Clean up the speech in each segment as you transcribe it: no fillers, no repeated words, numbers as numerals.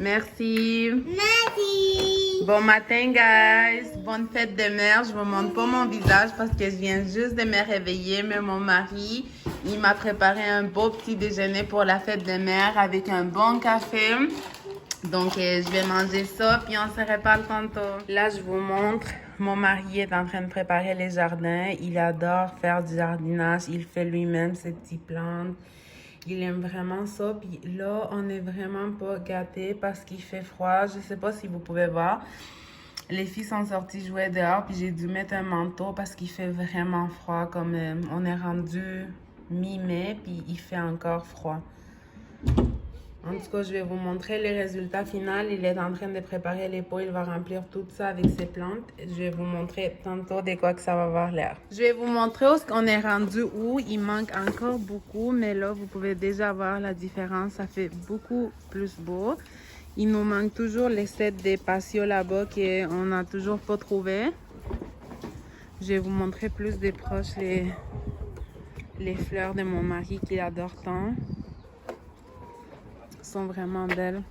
Merci. Merci. Bon matin, guys. Bonne fête de mère. Je vous montre pas mon visage parce que je viens juste de me réveiller, mais mon mari, il m'a préparé un beau petit déjeuner pour la fête de mère avec un bon café. Donc, je vais manger ça, puis on se reparle tantôt. Là, je vous montre. Mon mari est en train de préparer les jardins. Il adore faire du jardinage. Il fait lui-même ses petites plantes. Il aime vraiment ça. Puis là, on n'est vraiment pas gâtés parce qu'il fait froid. Je sais pas si vous pouvez voir. Les filles sont sorties jouer dehors, puis j'ai dû mettre un manteau parce qu'il fait vraiment froid. Comme on est rendu mi-mai, puis il fait encore froid. En tout cas, je vais vous montrer le résultat final. Il est en train de préparer les pots. Il va remplir tout ça avec ses plantes. Je vais vous montrer tantôt de quoi que ça va avoir l'air. Je vais vous montrer où on est rendu où. Il manque encore beaucoup, mais là, vous pouvez déjà voir la différence. Ça fait beaucoup plus beau. Il nous manque toujours les sets des patios là-bas qu'on n'a toujours pas trouvé. Je vais vous montrer plus de proches les fleurs de mon mari qu'il adore tant. Sont vraiment belles.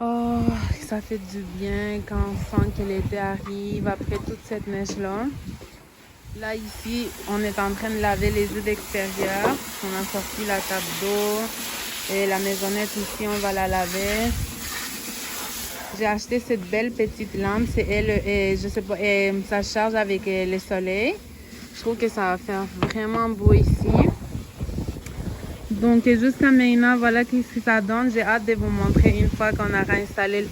Oh, ça fait du bien quand on sent que l'été arrive après toute cette neige-là. Là, ici, on est en train de laver les œufs d'extérieur. On a sorti la table d'eau et la maisonnette ici, on va la laver. J'ai acheté cette belle petite lampe. C'est elle, je sais pas, ça charge avec le soleil. Je trouve que ça va faire vraiment beau ici. Donc jusqu'à maintenant, voilà qu'est-ce que ça donne. J'ai hâte de vous montrer une fois qu'on aura installé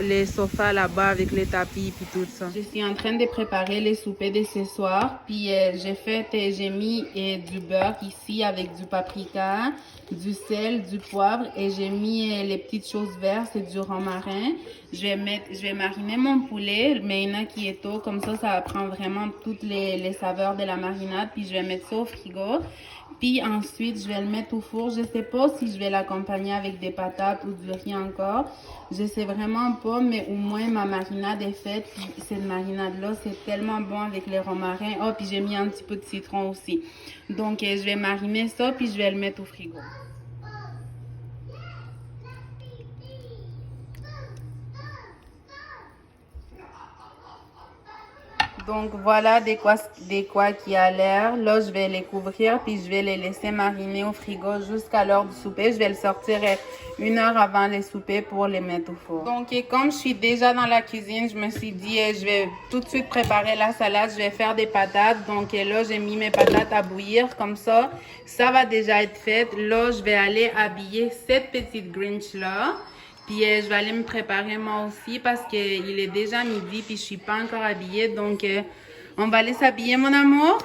les sofas là-bas avec les tapis et tout ça. Je suis en train de préparer les soupers de ce soir. Puis j'ai mis du beurre ici avec du paprika, du sel, du poivre et j'ai mis les petites choses vertes, c'est du romarin. Je vais mariner mon poulet maintenant qui est tôt. Comme ça va prendre vraiment toutes les saveurs de la marinade. Puis je vais mettre ça au frigo. Puis ensuite, je vais le mettre au four. Je sais pas si je vais l'accompagner avec des patates ou du riz encore. Je sais vraiment pas, mais au moins ma marinade est faite. Puis cette marinade-là, c'est tellement bon avec les romarins. Oh, puis j'ai mis un petit peu de citron aussi. Donc, je vais mariner ça, puis je vais le mettre au frigo. Donc voilà de quoi qui a l'air. Là, je vais les couvrir puis je vais les laisser mariner au frigo jusqu'à l'heure du souper. Je vais le sortir 1 heure avant le souper pour les mettre au four. Donc comme je suis déjà dans la cuisine, je me suis dit je vais tout de suite préparer la salade. Je vais faire des patates. Donc là, j'ai mis mes patates à bouillir comme ça. Ça va déjà être fait. Là, je vais aller habiller cette petite Grinch là. Puis je vais aller me préparer moi aussi parce qu'il est déjà midi puis je suis pas encore habillée. Donc on va aller s'habiller mon amour?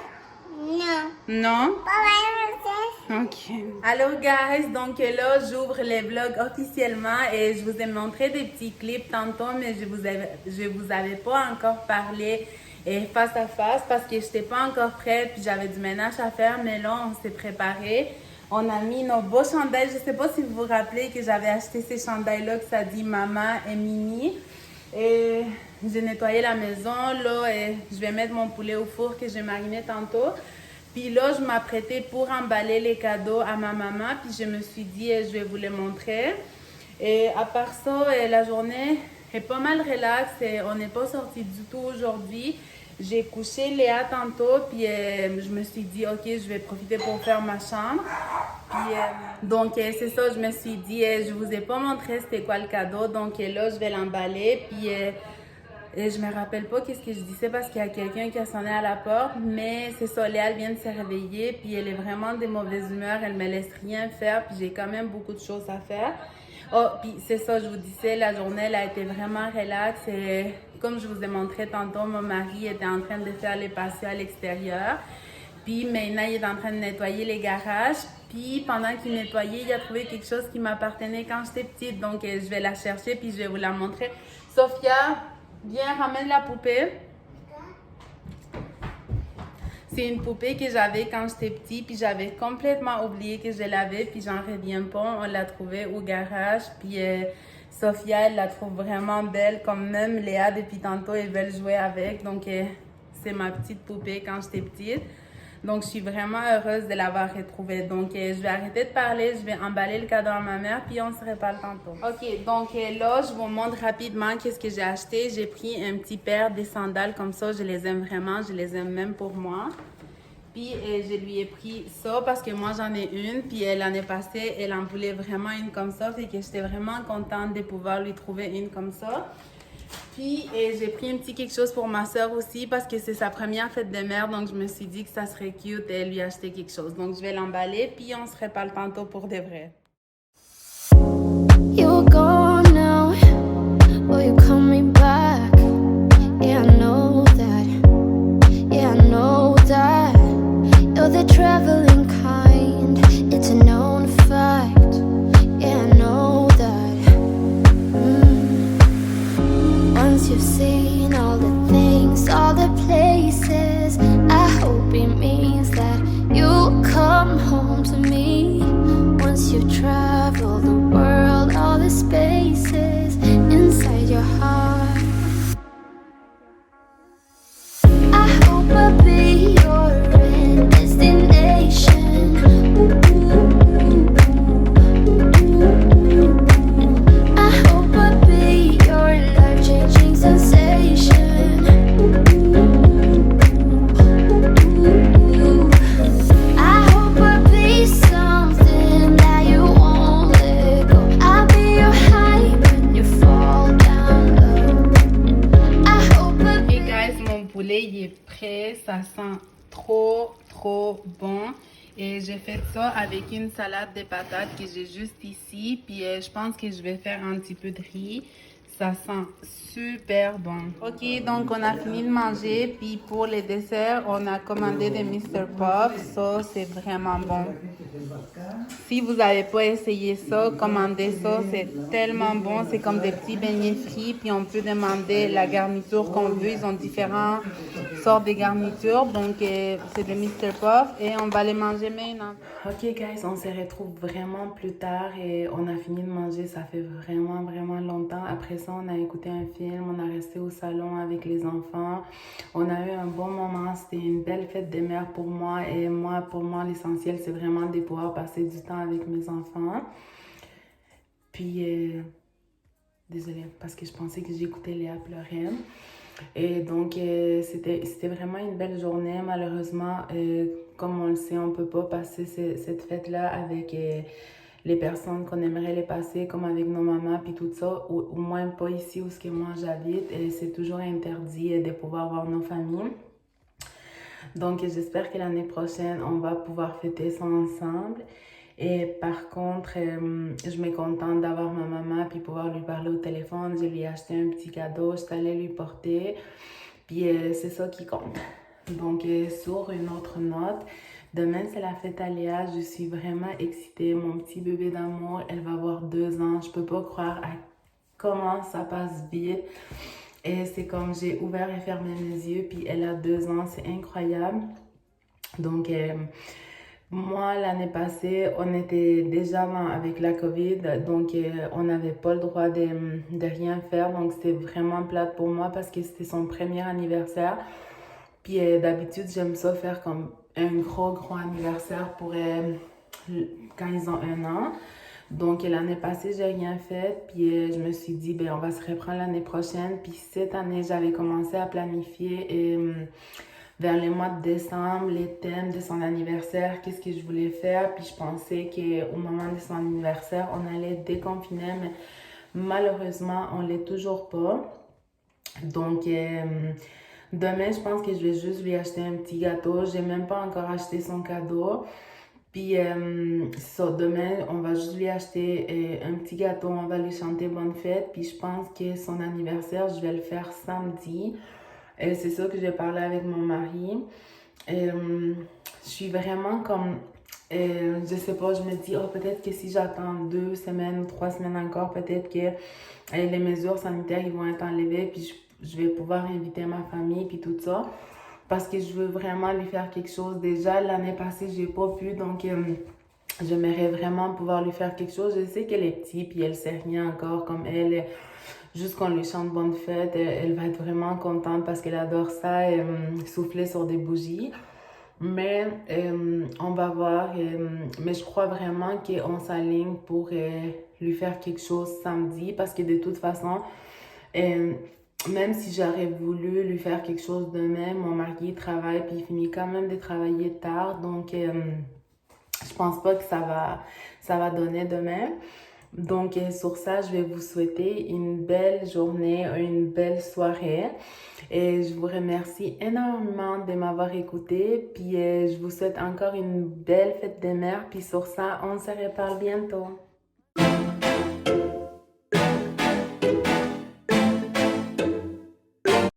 Non. Non? Bye bye, Ok. Allô guys, donc là j'ouvre les vlogs officiellement et je vous ai montré des petits clips tantôt mais je vous avais pas encore parlé face à face parce que j'étais pas encore prête puis j'avais du ménage à faire mais là on s'est préparé. On a mis nos beaux chandails. Je ne sais pas si vous vous rappelez que j'avais acheté ces chandails-là que ça dit Maman et Mimi. Et j'ai nettoyé la maison. Là, et je vais mettre mon poulet au four que j'ai mariné tantôt. Puis là, je m'apprêtais pour emballer les cadeaux à ma maman. Puis je me suis dit, je vais vous les montrer. Et à part ça, la journée est pas mal relax. On n'est pas sorti du tout aujourd'hui. J'ai couché Léa tantôt, puis je me suis dit, ok, je vais profiter pour faire ma chambre. Puis, donc, c'est ça, je me suis dit, je vous ai pas montré c'était quoi le cadeau, donc là, je vais l'emballer. Puis, je me rappelle pas qu'est-ce que je disais parce qu'il y a quelqu'un qui a sonné à la porte, mais c'est ça, Léa, elle vient de se réveiller, puis elle est vraiment de mauvaise humeur, elle me laisse rien faire, puis j'ai quand même beaucoup de choses à faire. Oh, puis c'est ça, je vous disais, la journée, elle a été vraiment relax et comme je vous ai montré tantôt, mon mari était en train de faire les patios à l'extérieur. Puis maintenant, il est en train de nettoyer les garages. Puis pendant qu'il nettoyait, il a trouvé quelque chose qui m'appartenait quand j'étais petite. Donc, je vais la chercher puis je vais vous la montrer. Sophia, viens, ramène la poupée. C'est une poupée que j'avais quand j'étais petite, puis j'avais complètement oublié que je l'avais, puis j'en reviens pas. On l'a trouvée au garage, puis Sophia, elle la trouve vraiment belle, comme même Léa, depuis tantôt, elle veut jouer avec. Donc, c'est ma petite poupée quand j'étais petite. Donc, je suis vraiment heureuse de l'avoir retrouvé. Donc, je vais arrêter de parler, je vais emballer le cadeau à ma mère, puis on se reparle tantôt. OK, donc là, je vous montre rapidement qu'est-ce que j'ai acheté. J'ai pris un petit paire de sandales comme ça. Je les aime vraiment, je les aime même pour moi. Puis, je lui ai pris ça parce que moi, j'en ai une. Puis, l'année passée, elle en voulait vraiment une comme ça. Fait que j'étais vraiment contente de pouvoir lui trouver une comme ça. Puis, j'ai pris un petit quelque chose pour ma soeur aussi parce que c'est sa première fête de mère. Donc, je me suis dit que ça serait cute de lui acheter quelque chose. Donc, je vais l'emballer puis on se reparle tantôt pour de vrai. You're gone now, will you call me back? Yeah, I know that. Yeah, I know that. You're the traveling kind, it's a known fact. Yeah, I know that. Once you've seen all the things, all the places, I hope it means that you'll come home to me. Once you've traveled the world, all the spaces inside your heart, I hope I'll be your end destination. I hope I'll be your life-changing sensation. I hope I'll be something that you won't let go. I'll be your high when you fall down low. I hope I'll be. Hey guys, mon poulet il est prêt, ça sent trop bon et j'ai fait ça avec une salade de patates que j'ai juste ici, puis je pense que je vais faire un petit peu de riz. Ça sent super bon. Ok, donc on a fini de manger, puis pour les desserts, on a commandé des Mr. Puff. Ça, c'est vraiment bon. Si vous n'avez pas essayé ça, commandez ça. C'est tellement bon. C'est comme des petits beignets frits, puis on peut demander la garniture qu'on veut. Ils ont différentes sortes de garnitures. Donc, c'est des Mr. Puff et on va les manger maintenant. Ok, guys, on se retrouve vraiment plus tard et on a fini de manger. Ça fait vraiment longtemps. Après ça, on a écouté un film, on a resté au salon avec les enfants. On a eu un bon moment, c'était une belle fête des mères pour moi. Et pour moi, l'essentiel, c'est vraiment de pouvoir passer du temps avec mes enfants. Puis, désolée, parce que je pensais que j'écoutais Léa pleurer. Et donc, c'était vraiment une belle journée. Malheureusement, comme on le sait, on ne peut pas passer cette fête-là avec les personnes qu'on aimerait les passer, comme avec nos mamans, puis tout ça, ou au moins pas ici où moi j'habite. Et c'est toujours interdit de pouvoir voir nos familles. Donc, j'espère que l'année prochaine, on va pouvoir fêter ça ensemble. Et par contre, je me contente d'avoir ma maman puis pouvoir lui parler au téléphone. Je lui ai acheté un petit cadeau, je suis allée lui porter. Puis c'est ça qui compte. Donc, sur une autre note, demain c'est la fête à Léa. Je suis vraiment excitée. Mon petit bébé d'amour, elle va avoir 2 ans. Je peux pas croire à comment ça passe vite. Et c'est comme j'ai ouvert et fermé mes yeux, puis elle a 2 ans. C'est incroyable. Donc, moi, l'année passée, on était déjà avec la COVID, donc on n'avait pas le droit de rien faire. Donc, c'était vraiment plate pour moi parce que c'était son premier anniversaire. Puis, d'habitude, j'aime ça faire comme un gros anniversaire pour quand ils ont 1 an. Donc, l'année passée, j'ai rien fait. Puis, je me suis dit, ben on va se reprendre l'année prochaine. Puis, cette année, j'avais commencé à planifier vers les mois de décembre, les thèmes de son anniversaire, qu'est-ce que je voulais faire. Puis je pensais qu'au moment de son anniversaire, on allait déconfiner, mais malheureusement, on ne l'est toujours pas. Donc, demain, je pense que je vais juste lui acheter un petit gâteau. Je n'ai même pas encore acheté son cadeau. Puis, demain, on va juste lui acheter un petit gâteau. On va lui chanter bonne fête. Puis, je pense que son anniversaire, je vais le faire samedi. Et c'est ça que j'ai parlé avec mon mari. Je suis vraiment comme, je sais pas, je me dis, oh, peut-être que si j'attends 2 semaines ou 3 semaines encore, peut-être que les mesures sanitaires ils vont être enlevées, puis je vais pouvoir inviter ma famille, puis tout ça. Parce que je veux vraiment lui faire quelque chose. Déjà, l'année passée, j'ai pas pu, donc j'aimerais vraiment pouvoir lui faire quelque chose. Je sais qu'elle est petite, puis elle sait rien encore, comme elle. Juste qu'on lui chante bonne fête, elle va être vraiment contente parce qu'elle adore ça, souffler sur des bougies. Mais on va voir. Mais je crois vraiment qu'on s'aligne pour lui faire quelque chose samedi parce que de toute façon, même si j'aurais voulu lui faire quelque chose demain, mon mari travaille puis il finit quand même de travailler tard. Donc, je pense pas que ça va donner demain. Donc, sur ça, je vais vous souhaiter une belle journée, une belle soirée. Et je vous remercie énormément de m'avoir écouté. Puis, je vous souhaite encore une belle fête des mères. Puis, sur ça, on se reparle bientôt.